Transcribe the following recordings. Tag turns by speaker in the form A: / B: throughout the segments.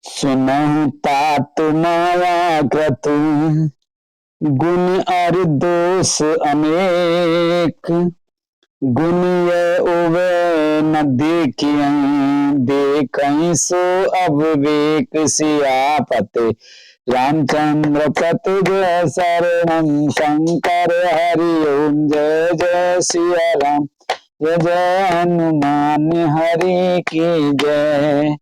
A: सुनहु तात माया क्रतु गुण और दोष अनेक। गुण ये उवे न देखिए देखहीं सो अविवेक। सियापत रामचंद्र पत जय शरणम शंकर हरि ओम जय जय सिया राम जय जय हनुमान हरि की जय।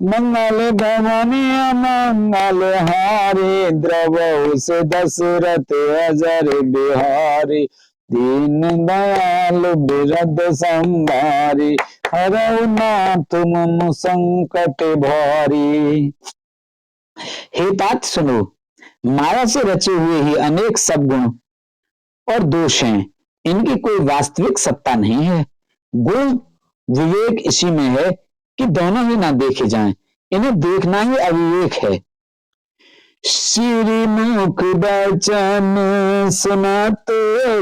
A: मंगल भवन मंगल हारी द्रवहुस दशरथ अजर बिहारी। दीन दयाल बिरद संभारी हरऊ नाथ मम संकट भारी। हे तात सुनो, माया से रचे हुए ही अनेक सद्गुण और दोष हैं, इनकी कोई वास्तविक सत्ता नहीं है। गुण विवेक इसी में है कि दोनों ही ना देखे जाएं, इन्हें देखना ही अविवेक है। श्री मुख बचन सुनत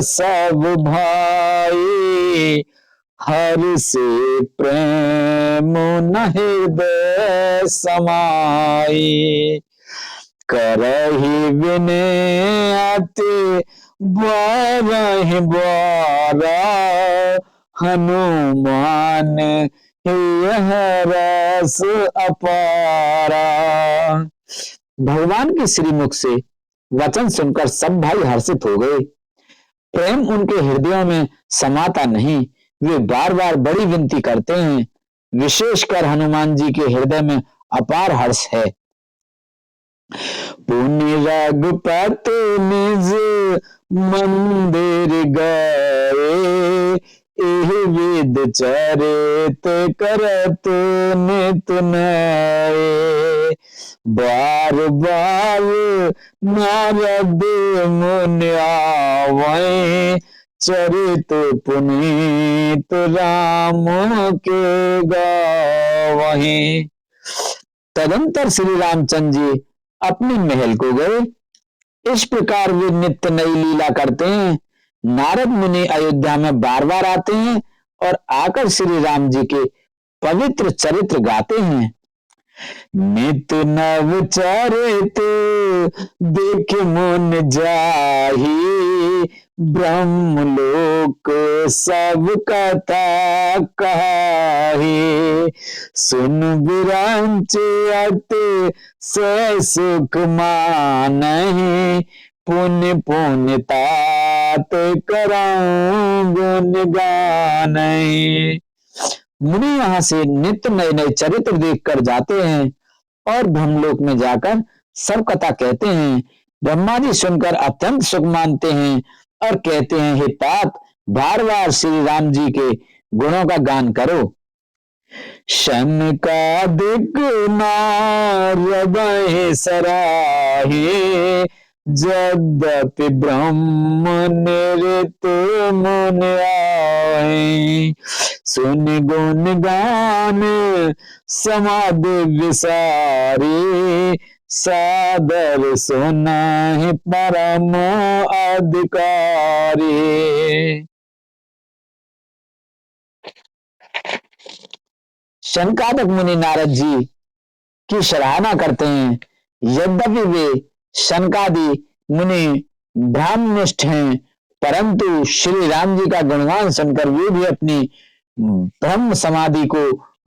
A: सब भाई हर से प्रेम न हृदय समाई। करहि विनय अति बारहि बारा हनुमान यह रस अपारा। भगवान के श्रीमुख से वचन सुनकर सब भाई हर्षित हो गए। प्रेम उनके हृदयों में समाता नहीं, वे बार बार बड़ी विनती करते हैं। विशेषकर हनुमान जी के हृदय में अपार हर्ष है। पुण्य रघुपत निज मंदिर गए एहि विद चरित करत नित नए। बार बार नारद मुनि आवै चरित पुनीत राम के गावहीं। तदंतर श्री रामचंद्र जी अपने महल को गए। इस प्रकार वे नित्य नई लीला करते हैं। नारद मुनि अयोध्या में बार बार आते हैं और आकर श्री राम जी के पवित्र चरित्र गाते हैं। नित नव चरित देख मन जाहि ब्रह्मलोक सब कथा कहाहि। सुन विरंच अति से सुख मानहि पुण्य पुण्य तात करऊं गुण गानहि। मुनि यहाँ से नित्य नए नए चरित्र देखकर जाते हैं और ब्रह्मलोक में जाकर सब कथा कहते हैं। ब्रह्मा जी सुनकर अत्यंत सुख मानते हैं और कहते हैं, हे तात बार बार श्री राम जी के गुणों का गान करो। शनकादिक नारद सराहे यद्यपि ब्रह्म निरत मुनि आए। सुन गुण गान समाधि विसारी सादर सुनाहि परम अधिकारी। शनकादिक मुनि नारद जी की सराहना करते हैं। यद्यपि वे शनकादि मुनि ब्रह्मनिष्ठ हैं, परंतु श्री राम जी का गुणगान सुनकर वे भी अपनी ब्रह्म समाधि को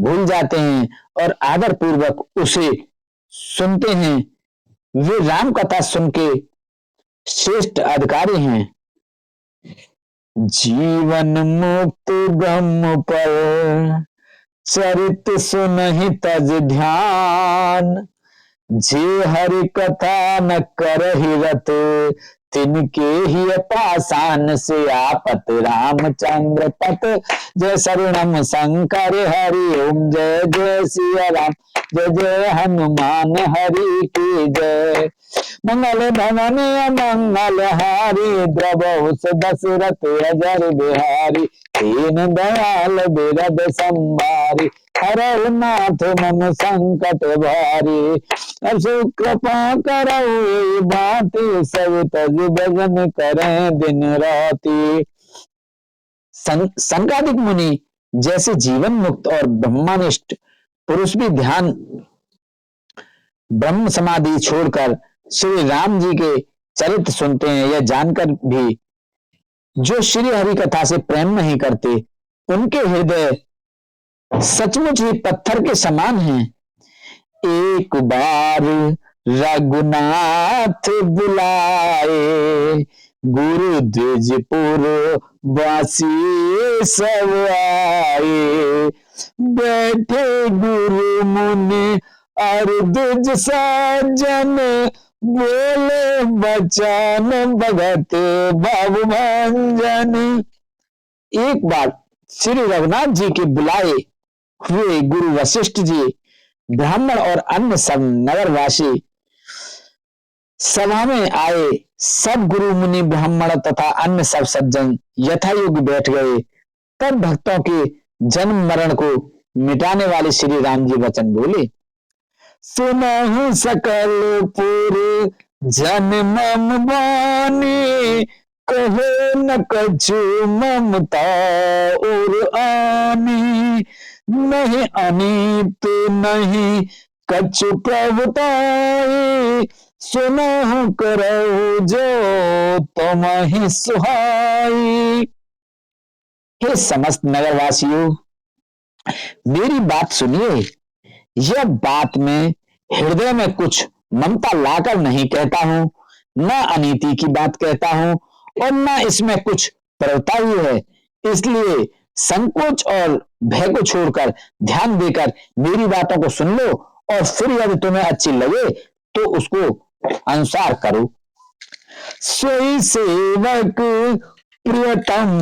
A: भूल जाते हैं और आदर पूर्वक उसे सुनते हैं। वे राम कथा सुन के श्रेष्ठ अधिकारी हैं। जीवन मुक्त ब्रह्म पर चरित सुनहि तज ध्यान। जे हरि कथा न करहि रत तिनके ही पाषाण। से आपत रामचंद्र पत जय शरणम शंकर हरि ओम जय जय सिया राम जय जय हनुमान हरि की जय। मंगल भवन मंगल हारी द्रवहुस दशरथ अजर बिहारी। दीन दयाल बिरद संभारी हरऊ नाथ मम संकट भारी। अब कृपा करो भांति सब तज भजन करें दिन राति। सनकादिक मुनि जैसे जीवन मुक्त और ब्रह्मनिष्ठ पुरुष भी ध्यान ब्रह्म समाधि छोड़कर श्री राम जी के चरित्र सुनते हैं, यह जानकर भी जो श्री हरि कथा से प्रेम नहीं करते, उनके हृदय सचमुच ही पत्थर के समान हैं। एक बार रघुनाथ बुलाए, गुरु द्विजपुर वासी सब आए, बैठे गुरु मुनि और द्विज सज्जन, बोले बचन भगत बाबू भंजन। एक बार श्री रघुनाथ जी के बुलाए हुए गुरु वशिष्ठ जी, ब्राह्मण और अन्य सब नगरवासी सभा में आए। सब गुरु मुनि ब्राह्मण तथा अन्य सब सज्जन यथायोग्य बैठ गए। तब भक्तों के जन्म मरण को मिटाने वाले श्री राम जी वचन बोले, सुनहु सकल पुर जन मम बानी, कहे न कछु ममता और आनी, नहीं अनित नहीं कछु प्रभुताई, सुनहु करो जो तुम्हें सुहाई। हे समस्त नगरवासियों, मेरी बात सुनिए। यह बात मैं हृदय में कुछ ममता लाकर नहीं कहता हूं, न अनीति की बात कहता हूं और न इसमें कुछ प्रवृत्ता ही है। इसलिए संकोच और भय को छोड़कर ध्यान देकर मेरी बातों को सुन लो और फिर यदि तुम्हें अच्छी लगे तो उसको अनुसार करो। सोई सेवक प्रियतम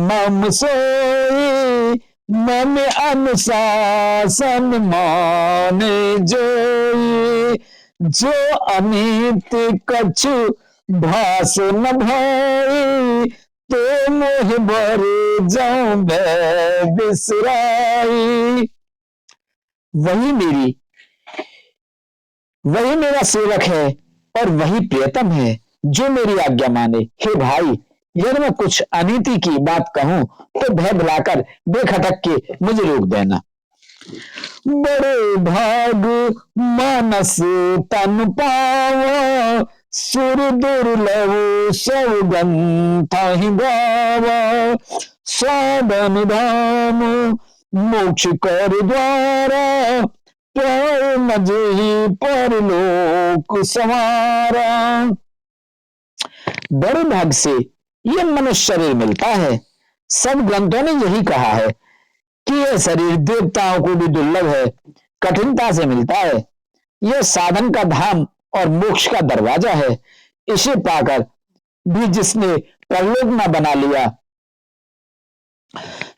A: मम सोई, मम अनुशासन माने जोई, जो अमित कछु भास न भाई, तो मोह बर जाऊं बिसराई। वही मेरा सेवक है और वही प्रियतम है जो मेरी आज्ञा माने। हे भाई, यदि मैं कुछ अनीति की बात कहूं तो भय बुलाकर बेखटक के मुझे रोक देना। बड़े भाग मानस तन पावा, सुर दुर्लभ सौगंध ही गावा, साधन धाम मोक्ष कर द्वारा, पर मजे परलोक संवारा। बड़े भाग से यह मनुष्य शरीर मिलता है। सब ग्रंथों ने यही कहा है कि यह शरीर देवताओं को भी दुर्लभ है, कठिनता से मिलता है। यह साधन का धाम और मोक्ष का दरवाजा है। इसे पाकर भी जिसने परलोक न बना लिया,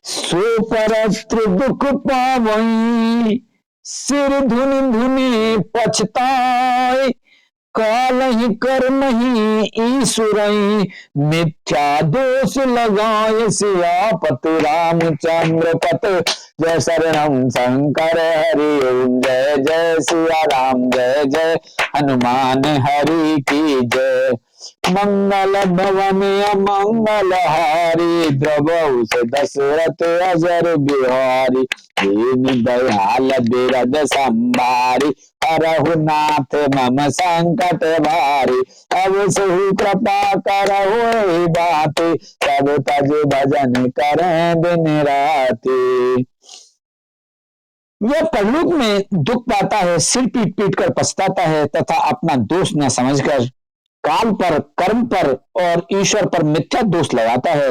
A: सो परत्र दुख पावई, सिर धुनि धुनि पछताए, काल ही कर्म ही ईश्वरई, मिथ्या दोष लगाए, सियापत रामचंद्र पत, जय शरणम शंकर हरि ओम, जय जय सिया राम, जय जय हनुमान हरि की जय। मंगल भवन अमंगल हारी, द्रवहु से दशरथ अजर बिहारी, दीन दयाल बिरद संभारी, हरहु नाथ मम संकट भारी, अब सही कृपा करहु बात, तब तज भजन करें दिन राति। वह परलोक में दुख पाता है, सिर पीट पीट कर पछताता है तथा अपना दोष न समझकर काल पर, कर्म पर और ईश्वर पर मिथ्या दोष लगाता है।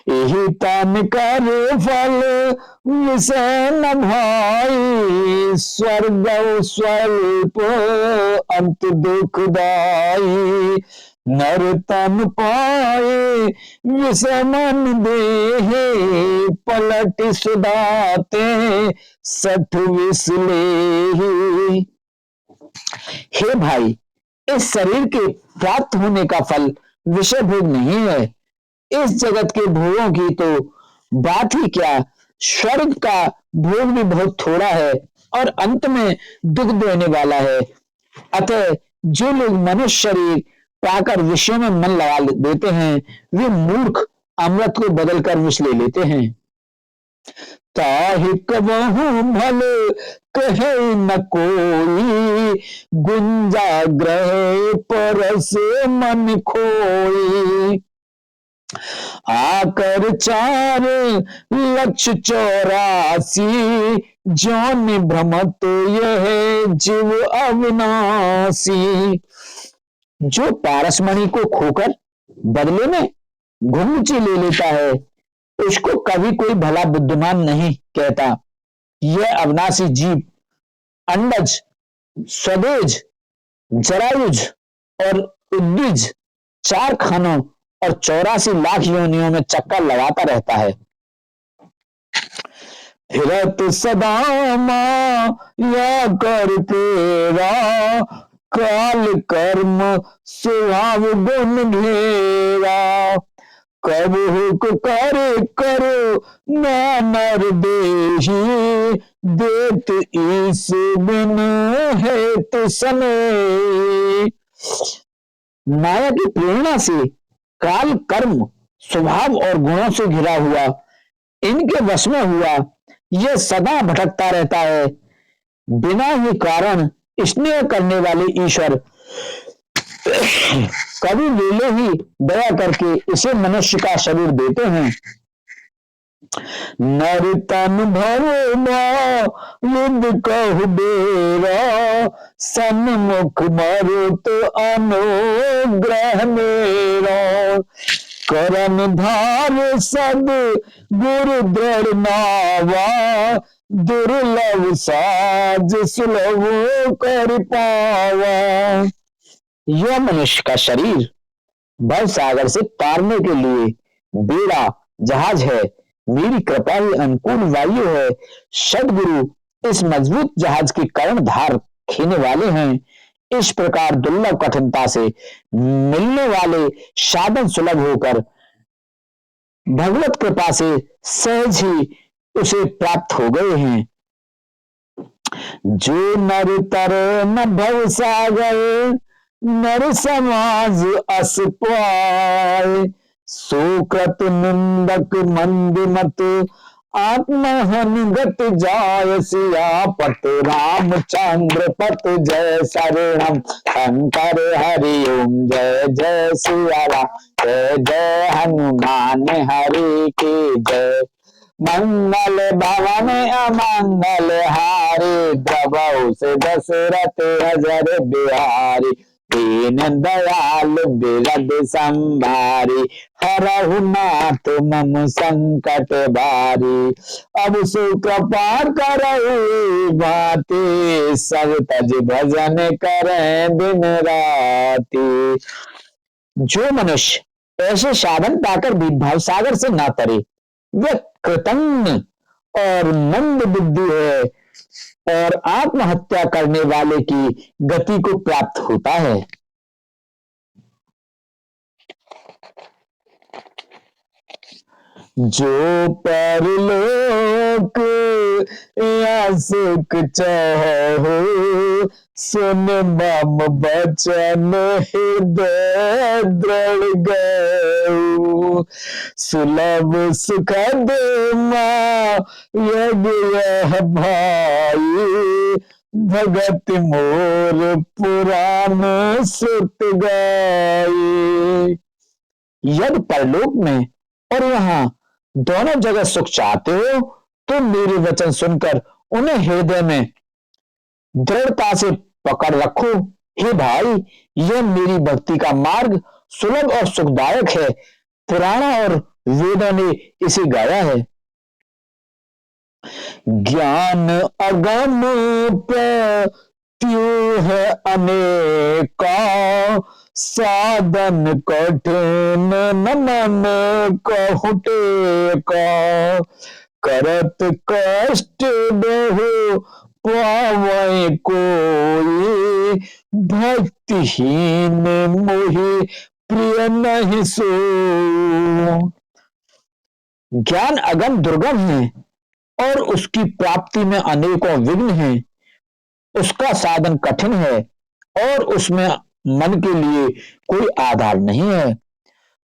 A: यही तन कर फल विषय न भाई, स्वर्ग स्वल्प अंत दुखदाई, नर तन पाए विषय मन देहे, पलट सुदाते सठ विसलेहि। हे भाई, इस शरीर के प्राप्त होने का फल विषय भोग नहीं है। इस जगत के भोगों की तो बात ही क्या, स्वर्ग का भोग भी बहुत थोड़ा है और अंत में दुख देने वाला है। अतः जो लोग मनुष्य शरीर पाकर विषयों में मन लगा देते हैं, वे मूर्ख अमृत को बदलकर विष ले लेते हैं। ताहि कबहु भले कहे न कोई, गुंजाग्रह परस मन खोई। आकर 4,84,000 जौन भ्रमत यह जीव अविनाशी। जो पारसमणि को खोकर बदले में घुंघची ले लेता है, उसको कभी कोई भला बुद्धिमान नहीं कहता। यह अविनाशी जीव अंडज, स्वदेज, जरायुज और उद्विज 4 खानों और 84 लाख योनियों में चक्कर लगाता रहता है। फिरत सदा माया कर तेरा, काल कर्म स्वभाव गुण घेरा। कब हुक कर करो ना नर देही, देत ईस बिन हेतु सने। माया की प्रेरणा से काल कर्म स्वभाव और गुणों से घिरा हुआ, इनके वश में हुआ, यह सदा भटकता रहता है। बिना ही कारण स्नेह करने वाले ईश्वर कभी लीले ही दया करके इसे मनुष्य का शरीर देते हैं। नर तन भरो कहु बेरा, सन्मुख मरो तो अनुग्रह मेरा। करम धार सद गुरु दृढ़ नावा, दुर्लभ साज सुलभ कर पावा। यह मनुष्य का शरीर भव सागर से पारने के लिए बेड़ा जहाज है। मेरी कृपा ही अनुकूल वायु है। सदगुरु इस मजबूत जहाज की कर्णधार खेने वाले हैं। इस प्रकार दुर्लभ कठिनता से मिलने वाले साधन सुलभ होकर भगवत कृपा से सहज ही उसे प्राप्त हो गए हैं। जो नर तर न भव सागर, नर समाज अस पाए। सुकृत निंदक मंद मत, आत्महन गत जाय। सियापत रामचंद्र पत जय शरणम, शंकर हरि ओम जय जय सिया राम, जय जय हनुमान हरि की जय। मंगल भवन अमंगल हारी, द्रवहु से दशरथ अजर बिहारी। दीन दयाल बिरद संभारी, हरहु नाथ मम संकट भारी। अब सुकृपा करहु भांति, सब तज भजन करें दिन राति। जो मनुष्य ऐसे साधन पाकर भी भवसागर से ना तरे, वह कृतज्ञ और मंद बुद्धि है और आत्महत्या करने वाले की गति को प्राप्त होता है। जो परलोक या सुख चाहो, सुन मम बचन हृदय दृढ़ गयो। सुलभ सुखद यज्ञ यह भाई, भगत मोर पुराण सुत गाये। यदि परलोक में और यहाँ दोनों जगह सुख चाहते हो तो मेरे वचन सुनकर उन्हें हृदय में दृढ़ता से पकड़ रखो। हे भाई, यह मेरी भक्ति का मार्ग सुलभ और सुखदायक है। पुराण और वेदों ने इसे गाया है। ज्ञान अगम प्रत्यु है अनेका, साधन कठिन न मन कहु टेका। करत कष्ट बहु पावै कोई, भक्तिहीन मोहि प्रिय नहीं सो। ज्ञान अगम दुर्गम है और उसकी प्राप्ति में अनेकों विघ्न हैं। उसका साधन कठिन है और उसमें मन के लिए कोई आधार नहीं है।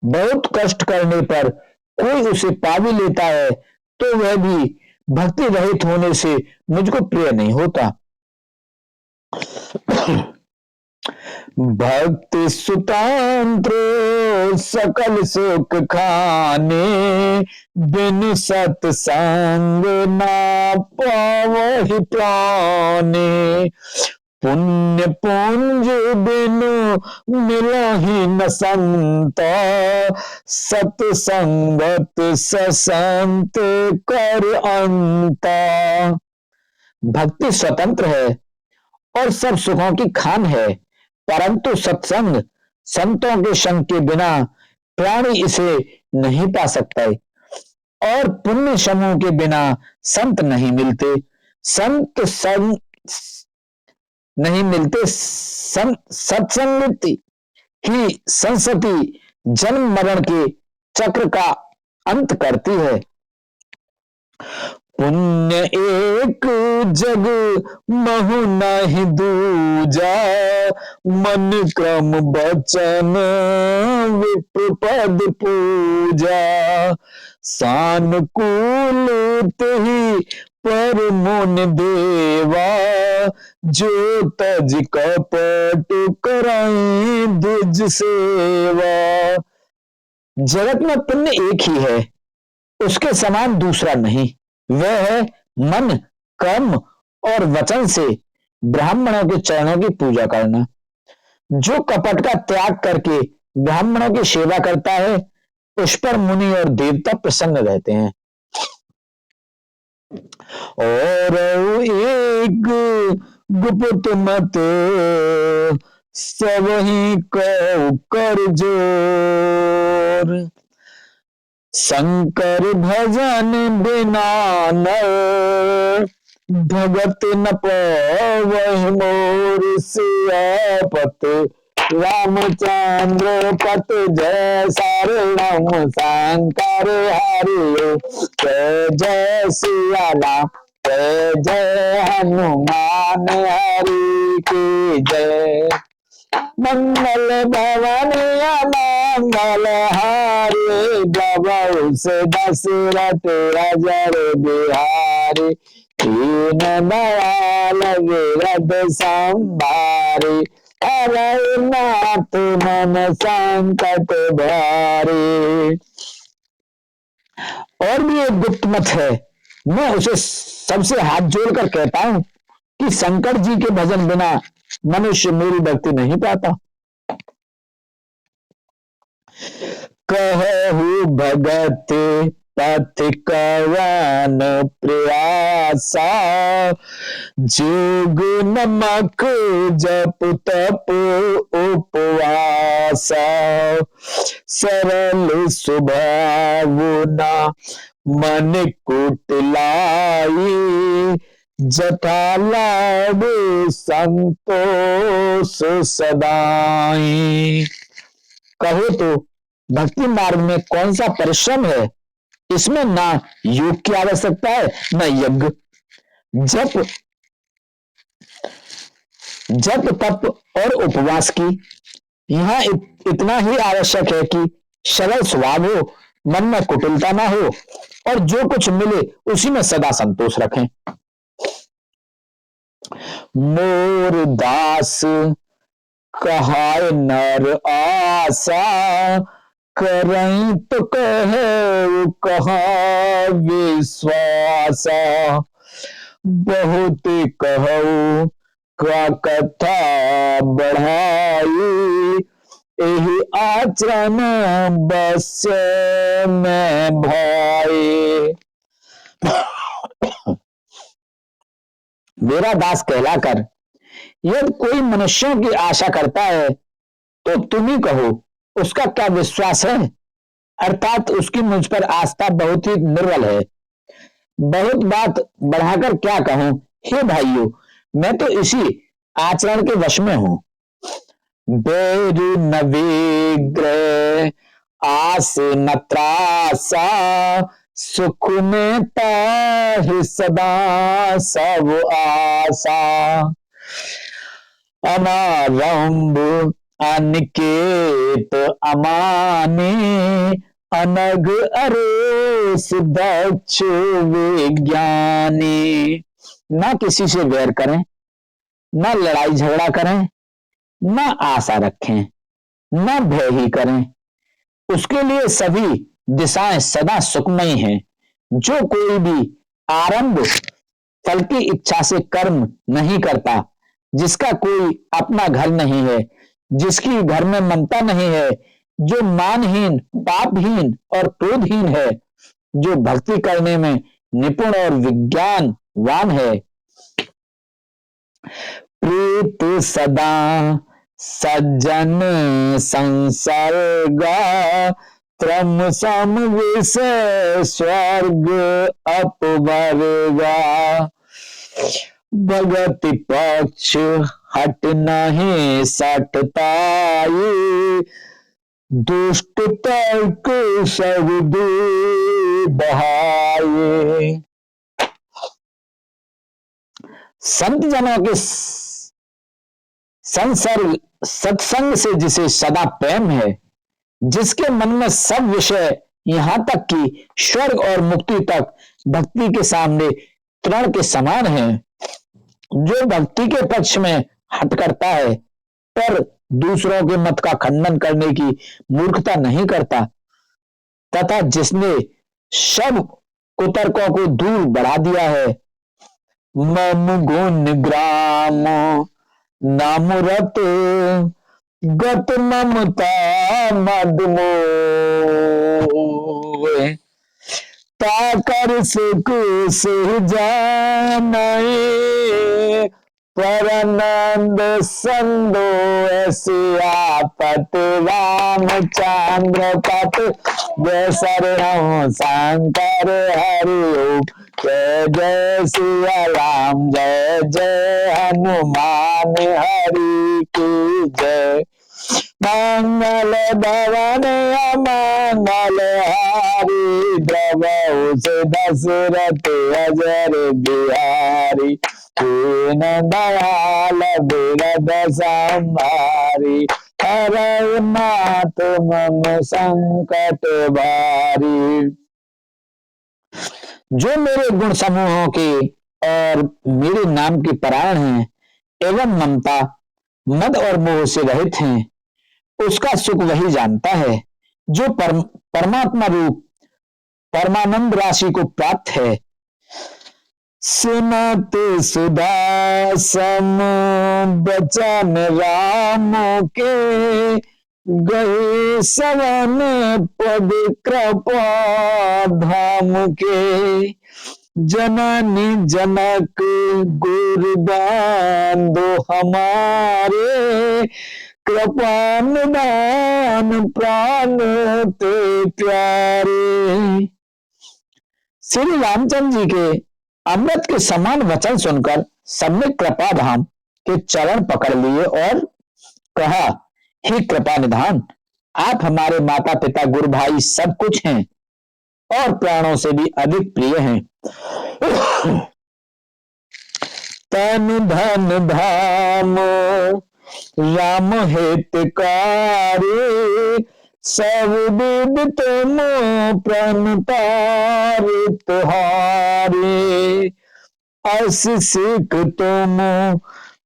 A: बहुत कष्ट करने पर कोई उसे पा भी लेता है तो वह भी भक्ति रहित होने से मुझको प्रिय नहीं होता। भक्ति सुतंत्र सकल सुख खाने, बिन सत्संग ना पावहि प्राणे। पुण्य पुंज बिनु मिलहि न संता, सतसंगत ससंत कर अंता। भक्ति स्वतंत्र है और सब सुखों की खान है, परंतु सत्संग संतों के संग के बिना प्राणी इसे नहीं पा सकता है। और पुण्य समूह के बिना संत नहीं मिलते, संत संग नहीं मिलते। सत्संगति ही संसति जन्म मरण के चक्र का अंत करती है। पुण्य एक जग महु नहीं दूजा, मन क्रम बचन विप्रपद पूजा। सानुकूल ही पर मुन देवा, जो तज कपट कराई द्विज सेवा। जगत में पुण्य एक ही है, उसके समान दूसरा नहीं। वह है मन कर्म और वचन से ब्राह्मणों के चरणों की पूजा करना। जो कपट का त्याग करके ब्राह्मणों की सेवा करता है, उस पर मुनि और देवता प्रसन्न रहते हैं। और एक गुप्त मत सब ही कर जोर, शंकर भजन बिना नर, भगत न पावहि मोर। सियापत रामचंद्र पत जय, शरणम शंकर हरि। जय जय सिया राम, जय जय हनुमान हरि की जय। मंगल भवन मंगल हारी, जब से दशरथ अजर बिहारी। दीन दयाल विरद संभारी, हरै नाथ मन संकट भारी। और भी एक गुप्त मत है, मैं उसे सबसे हाथ जोड़कर कहता हूं कि शंकर जी के भजन बिना मनुष्य मेरी भक्ति नहीं पाता। कहु भगत पथ कवन प्रयासा, जोग नमक जप तप उपवासा। सरल स्वभाव ना मन कुटिलाई, जथा लाडू संतोष सदाई। कहो तो भक्ति मार्ग में कौन सा परिश्रम है? इसमें ना योग की आवश्यकता है, ना यज्ञ। जप जप तप और उपवास की यहां इतना ही आवश्यक है कि सरल स्वभाव हो, मन में कुटिलता ना हो और जो कुछ मिले उसी में सदा संतोष रखें। मोर दास कहाय नर आशा, करई तो कहे कहा विश्वासा। बहुत कहूं का कथा बढ़ाई, यही आचरण बस में भाई। मेरा दास कहलाकर यदि कोई मनुष्यों की आशा करता है तो तुम ही कहो उसका क्या विश्वास है, अर्थात उसकी मुझ पर आस्था बहुत ही निर्बल है। बहुत बात बढ़ाकर क्या कहूं, हे भाइयों, मैं तो इसी आचरण के वश में हूं। बैर न विग्रह आस न त्रासा, सुख में ताहि सदा सब आशा। अनारंभ अनिकेत अमानी, अनग अरेस दक्ष विज्ञानी। ना किसी से वैर करें, न लड़ाई झगड़ा करें, न आशा रखें, न भय ही करें। उसके लिए सभी दिशाएं सदा सुखमयी हैं। जो कोई भी आरंभ फल की इच्छा से कर्म नहीं करता, जिसका कोई अपना घर नहीं है, जिसकी घर में ममता नहीं है, जो मानहीन, पापहीन और क्रोधहीन है, जो भक्ति करने में निपुण और विज्ञानवान है, प्रीत सदा सज्जन संसर्गा त्रम सम विषय स्वर्ग अपवर्गा। भगति पक्ष हट नहीं सटताई, दुष्ट तर्क सब बहाये। संत जनों के संसर्ग सत्संग से जिसे सदा प्रेम है, जिसके मन में सब विषय यहां तक कि स्वर्ग और मुक्ति तक भक्ति के सामने तृण के समान है, जो भक्ति के पक्ष में हट करता है पर दूसरों के मत का खंडन करने की मूर्खता नहीं करता, तथा जिसने सब कुतर्कों को दूर बढ़ा दिया है, मम गुण ग्राम नामुरत गत ममता मदमो ताकर सुख से जानाए परनंद संदो ऐसे आपत रामचंद्र पत जैसर हम शंकर हरि जय जय सिया राम जय जय हनुमान हरि की जय। मंगल भवन मंगल हारी द्रवहु से दशरथ अजर बिहारी दीन दयाल बिरद संभारी हरै मात मम संकट भारी। जो मेरे गुण समूहों के और मेरे नाम के परायण हैं एवं ममता मद और मोह से रहित हैं, उसका सुख वही जानता है जो परमात्मा रूप परमानंद राशि को प्राप्त है। सुनत सुधा सम बचन राम के गए सवन पद कृपा धाम के। जननी जनक गुरुदान दो हमारे कृपा निदान प्राण ते प्यारे। श्री रामचंद्र जी के अमृत के समान वचन सुनकर सबने कृपा धाम के चरण पकड़ लिए और कहा, हे कृपा निधान, आप हमारे माता पिता गुरु भाई सब कुछ हैं और प्राणों से भी अधिक प्रिय हैं। तन धन धाम राम हितकारी सब विद तुम प्रणतार तुहारे। अस सिख तुम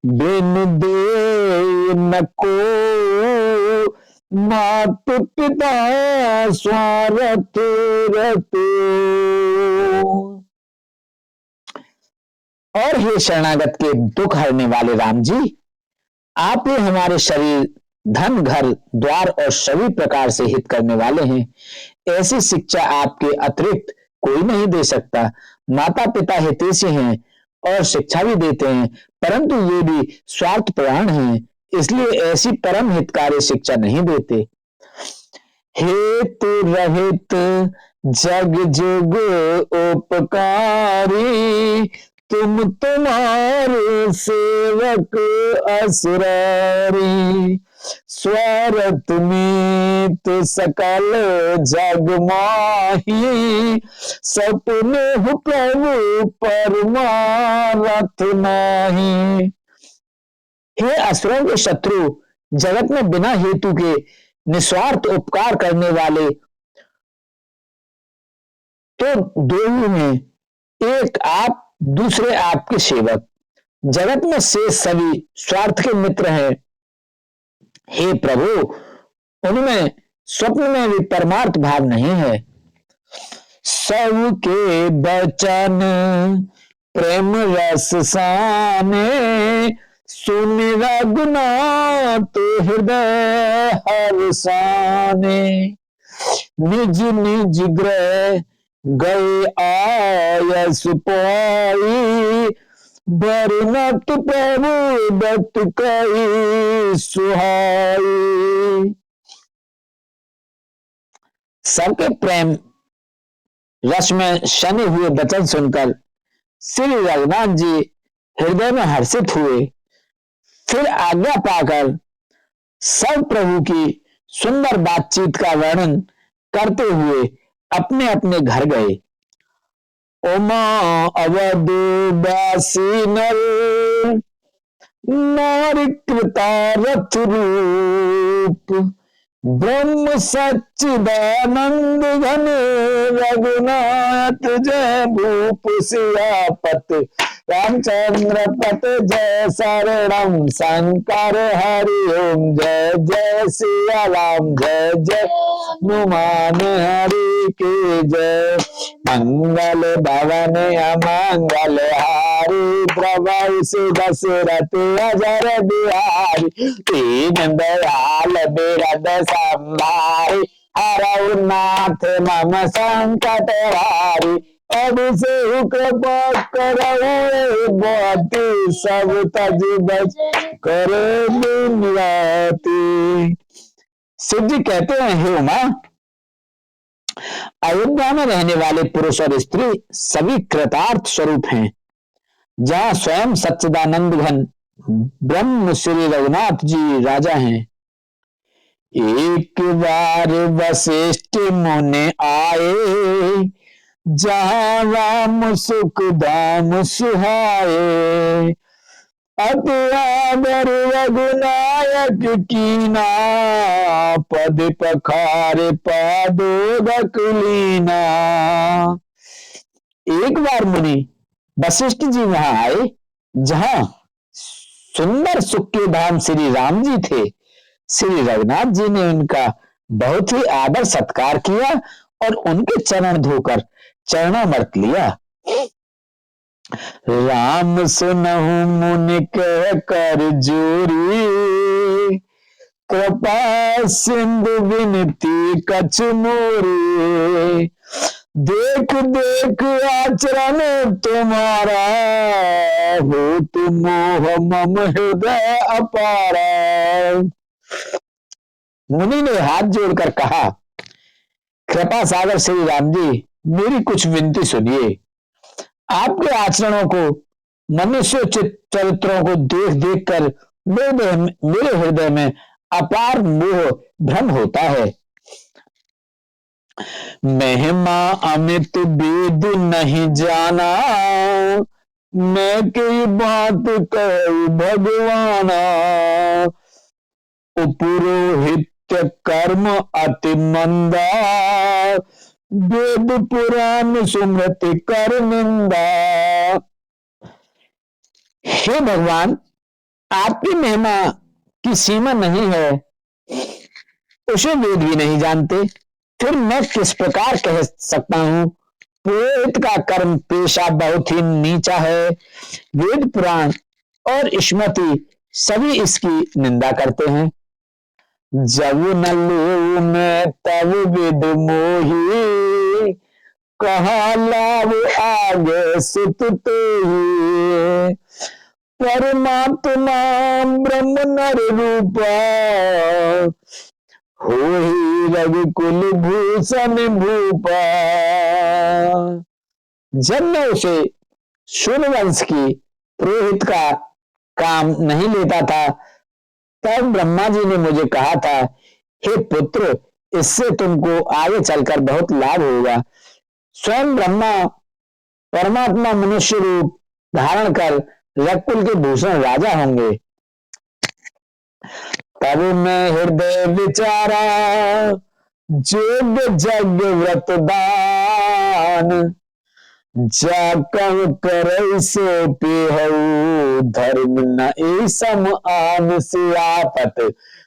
A: बिन दे नको मात पिता स्वार्थ रतो। और हे शरणागत के दुख हरने वाले राम जी, आप ही हमारे शरीर धन घर द्वार और सभी प्रकार से हित करने वाले हैं। ऐसी शिक्षा आपके अतिरिक्त कोई नहीं दे सकता। माता पिता हितैषी हैं और शिक्षा भी देते हैं, परंतु ये भी स्वार्थ परायण हैं, इसलिए ऐसी परम हितकारी शिक्षा नहीं देते। हेत रहित जग जुग उपकारी तुम तुम्हारे सेवक असुरारी। स्वार्थ मीत सकल जग माही सपने प्रभु परमारथ नाही। हे असुरों के शत्रु, जगत में बिना हेतु के निस्वार्थ उपकार करने वाले तो दो ही हैं, एक आप दूसरे आपके सेवक। जगत में शेष सभी स्वार्थ के मित्र हैं। हे प्रभु, उनमें स्वप्न में भी परमार्थ भाव नहीं है। सबके बचन प्रेम रस साने, सुन रघुनाथ हृदय हर्षाने। निज निज ग्रह गए आयस पाई, बरनत प्रभु दत्त कई सुहाई। सबके प्रेम रस में शनि हुए वचन सुनकर श्री रघुनाथ जी हृदय में हर्षित हुए। फिर आज्ञा पाकर सब प्रभु की सुंदर बातचीत का वर्णन करते हुए अपने अपने घर गए। उमा अवध वासी नर, नारी कृता रथ रूप, ब्रह्म सच्चिदानंद घन, रघुनाथ जय भूप सियापत, रामचंद्र पत जय शरणम शंकर हरि ओम, जय जय सिया राम जय जय हनुमान हरि के जय। मंगल भवन अमंगल हारी, प्रभु से दशरथ अजर बिहारी, दीन दयाल बिरद संभारी, हरऊ नाथ मम संकट हारी, अभिषेक करऊ बाती, सब तज बज करे दुनियाती। शिव जी कहते हैं, हे उमा, अयोध्या में रहने वाले पुरुष और स्त्री सभी कृतार्थ स्वरूप हैं। जहां स्वयं सच्चिदानंद घन ब्रह्म श्री रघुनाथ जी राजा हैं। एक बार वशिष्ठ मुनि आए, जहां राम सुख धाम सुहाए, अति आदर रघुनायक कीना, पद पखारे पादोदक लीना। एक बार मुनि वशिष्ठ जी वहां आए, जहां सुंदर सुख के धाम श्री राम जी थे। श्री रघुनाथ जी ने उनका बहुत ही आदर सत्कार किया और उनके चरण धोकर चरणामृत लिया। राम सुनहु मुनि कह कर जोरी, कृपा सिंधु विनती कछ मोरी, देख देख आचरण तुम्हारा, हो तुम मोह मम हृदय अपारा। मुनि ने हाथ जोड़कर कहा, कृपा सागर श्री राम जी, मेरी कुछ विनती सुनिए। आपके आचरणों को, मनुष्य चरित्रों को देख देख कर मेरे हृदय में अपार मोह भ्रम होता है। महिमा अमित वेद नहीं जाना, मैं कई बात कहूं भगवाना, पुरोहित कर्म अति मंदा, वेद पुराण सुमृति कर निंदा। हे भगवान, आपकी महिमा की सीमा नहीं है, उसे वेद भी नहीं जानते, फिर मैं किस प्रकार कह सकता हूं। पुरोहित का कर्म पेशा बहुत ही नीचा है, वेद पुराण और स्मृति सभी इसकी निंदा करते हैं। जब न लू मैं तब विद मोही, कहा लाभ आगे सुत ही, परमात्मा ब्रह्म नर रूपा, हो ही रघुकुल भूषण भूपा। जब मैं उसे सूर्यवंश की पुरोहित का काम नहीं लेता था, तब ब्रह्मा जी ने मुझे कहा था, हे पुत्र, इससे तुमको आगे चलकर बहुत लाभ होगा। स्वयं ब्रह्मा परमात्मा मनुष्य रूप धारण कर रघुकुल के भूषण राजा होंगे। तब मैं हृदय विचारा, जोग जग व्रत दान, जाकह करई सो पेहऊ धर्म न ए सम आन सियापत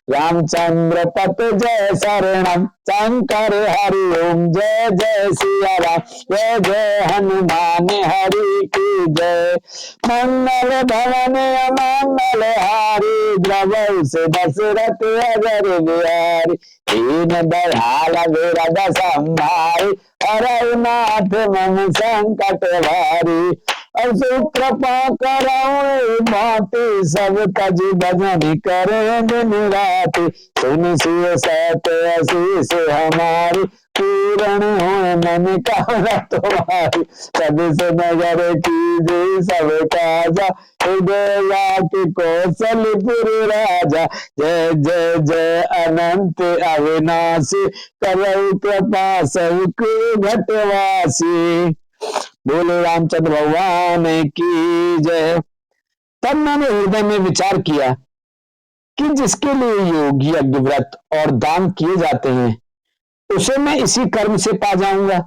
A: रामचंद्र पत जय शरणम शंकर हरि ओम जय जय सिया राम जय जय हनुमान हरि की जय मंगल भवन मंगल हारी द्रवौ से दशरथ अगर बिहारी दीन दयाल विरद संभारी हरनाथ मम संकट भारी असु कृपा करऊ माते सब तज भजन करे दिन रात सुन सिय सत असीस हमारी पूर्ण हो मन कामना तुम्हारी सब नगर कीजे सब काजा हृदय के कौशलपुर राजा जय जय जय अनंत अविनाशी करऊ कृपा सब घटवासी बोले रामचंद्र भगवान की जय। तब मैंने हृदय में विचार किया कि जिसके लिए योग यज्ञ व्रत और दान किए जाते हैं उसे मैं इसी कर्म से पा जाऊंगा,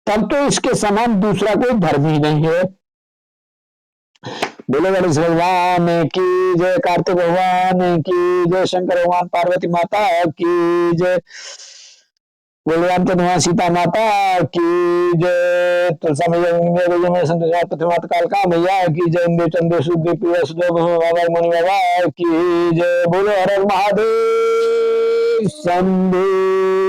A: तब तो इसके समान दूसरा कोई धर्म ही नहीं है। बोले गणेश भगवान की जय, कार्तिक भगवान की जय, शंकर भगवान, पार्वती माता की जय, बोले रामचंद्र सीता माता की जय, तुलसा मैया में संतोष पृथ्वी माता कालका मैया की जय, इंद्र चंद्र सूर्य प्रिय सुदेव बाबा मुनि बाबा की जय। बोलो हर हर महादेव शंभू।